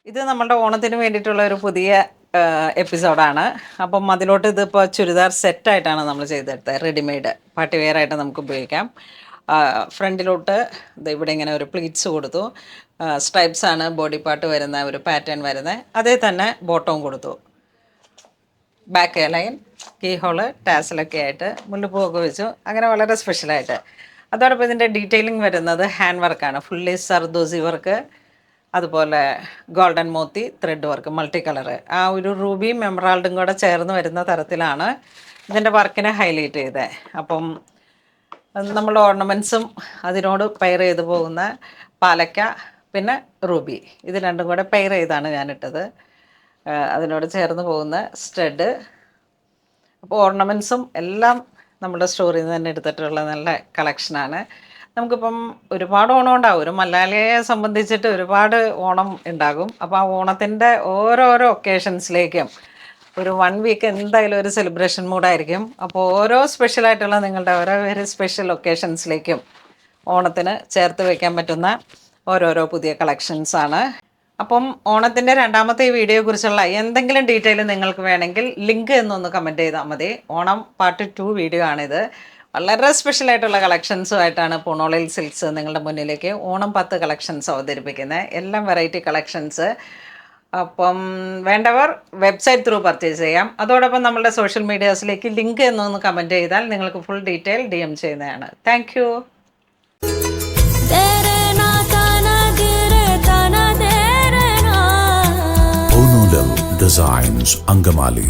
ഇത് നമ്മളുടെ ഓണത്തിന് വേണ്ടിയിട്ടുള്ള ഒരു പുതിയ എപ്പിസോഡാണ്. അപ്പം അതിലോട്ട് ഇതിപ്പോൾ ചുരിദാർ സെറ്റായിട്ടാണ് നമ്മൾ ചെയ്തെടുത്തത്. റെഡിമെയ്ഡ് പാർട്ടി വെയർ ആയിട്ട് നമുക്ക് ഉപയോഗിക്കാം. ഫ്രണ്ടിലോട്ട് ഇവിടെ ഇങ്ങനെ ഒരു പ്ലീറ്റ്സ് കൊടുത്തു. സ്ട്രൈപ്സ് ആണ് ബോഡി പാർട്ട് വരുന്ന ഒരു പാറ്റേൺ വരുന്നത്. അതേ തന്നെ ബോട്ടവും കൊടുത്തു. ബാക്ക് ലൈൻ, കീ ഹോള്, ടാസലൊക്കെ ആയിട്ട് മുല്ലുപൂവൊക്കെ വെച്ചു. അങ്ങനെ വളരെ സ്പെഷ്യലായിട്ട്. അതോടൊപ്പം ഇതിൻ്റെ ഡീറ്റെയിലിംഗ് വരുന്നത് ഹാൻഡ് വർക്കാണ്. ഫുള്ളി സർദോസി വർക്ക്, അതുപോലെ golden moti thread work, multi colour. ആ ഒരു റൂബിയും എമറാൾഡും കൂടെ ചേർന്ന് വരുന്ന തരത്തിലാണ് ഇതിൻ്റെ വർക്കിനെ ഹൈലൈറ്റ് ചെയ്തത്. അപ്പം നമ്മൾ ഓർണമെൻറ്റ്സും അതിനോട് പെയർ ചെയ്ത് പോകുന്ന പാലക്ക പിന്നെ റൂബി, ഇത് രണ്ടും കൂടെ പെയർ ചെയ്താണ് ഞാനിട്ടത്. അതിനോട് ചേർന്ന് പോകുന്ന സ്റ്റഡ്. അപ്പോൾ ഓർണമെൻറ്റ്സും എല്ലാം നമ്മുടെ സ്റ്റോറിൽ നിന്ന് തന്നെ എടുത്തിട്ടുള്ള നല്ല കളക്ഷനാണ്. നമുക്കിപ്പം ഒരുപാട് ഓണം ഉണ്ടാകും. ഒരു മലയാളിയെ സംബന്ധിച്ചിട്ട് ഒരുപാട് ഓണം ഉണ്ടാകും. അപ്പോൾ ആ ഓണത്തിൻ്റെ ഓരോരോ ഒക്കേഷൻസിലേക്കും ഒരു 1 വീക്ക് എന്തായാലും ഒരു സെലിബ്രേഷൻ മൂഡായിരിക്കും. അപ്പോൾ ഓരോ സ്പെഷ്യലായിട്ടുള്ള നിങ്ങളുടെ ഓരോ വെരി സ്പെഷ്യൽ ഒക്കേഷൻസിലേക്കും ഓണത്തിന് ചേർത്ത് വയ്ക്കാൻ പറ്റുന്ന ഓരോരോ പുതിയ കളക്ഷൻസാണ്. അപ്പം ഓണത്തിൻ്റെ രണ്ടാമത്തെ ഈ വീഡിയോയെക്കുറിച്ചുള്ള എന്തെങ്കിലും ഡീറ്റെയിൽ നിങ്ങൾക്ക് വേണമെങ്കിൽ ലിങ്ക് എന്നൊന്ന് കമൻറ്റ് ചെയ്താൽ മതി. ഓണം പാർട്ട് 2 വീഡിയോ ആണിത്. വളരെ സ്പെഷ്യലായിട്ടുള്ള കളക്ഷൻസുമായിട്ടാണ് പൂണോളിൽ സിൽക്സ് നിങ്ങളുടെ മുന്നിലേക്ക് ഓണം 10 കളക്ഷൻസ് അവതരിപ്പിക്കുന്നത്. എല്ലാം വെറൈറ്റി കളക്ഷൻസ്. അപ്പം വേണ്ടവർ വെബ്സൈറ്റ് ത്രൂ പർച്ചേസ് ചെയ്യാം. അതോടൊപ്പം നമ്മളുടെ സോഷ്യൽ മീഡിയാസിലേക്ക് ലിങ്ക് എന്നൊന്ന് കമൻറ്റ് ചെയ്താൽ നിങ്ങൾക്ക് ഫുൾ ഡീറ്റെയിൽ DM ചെയ്യുന്നതാണ്. Thank you. Designs Angamali.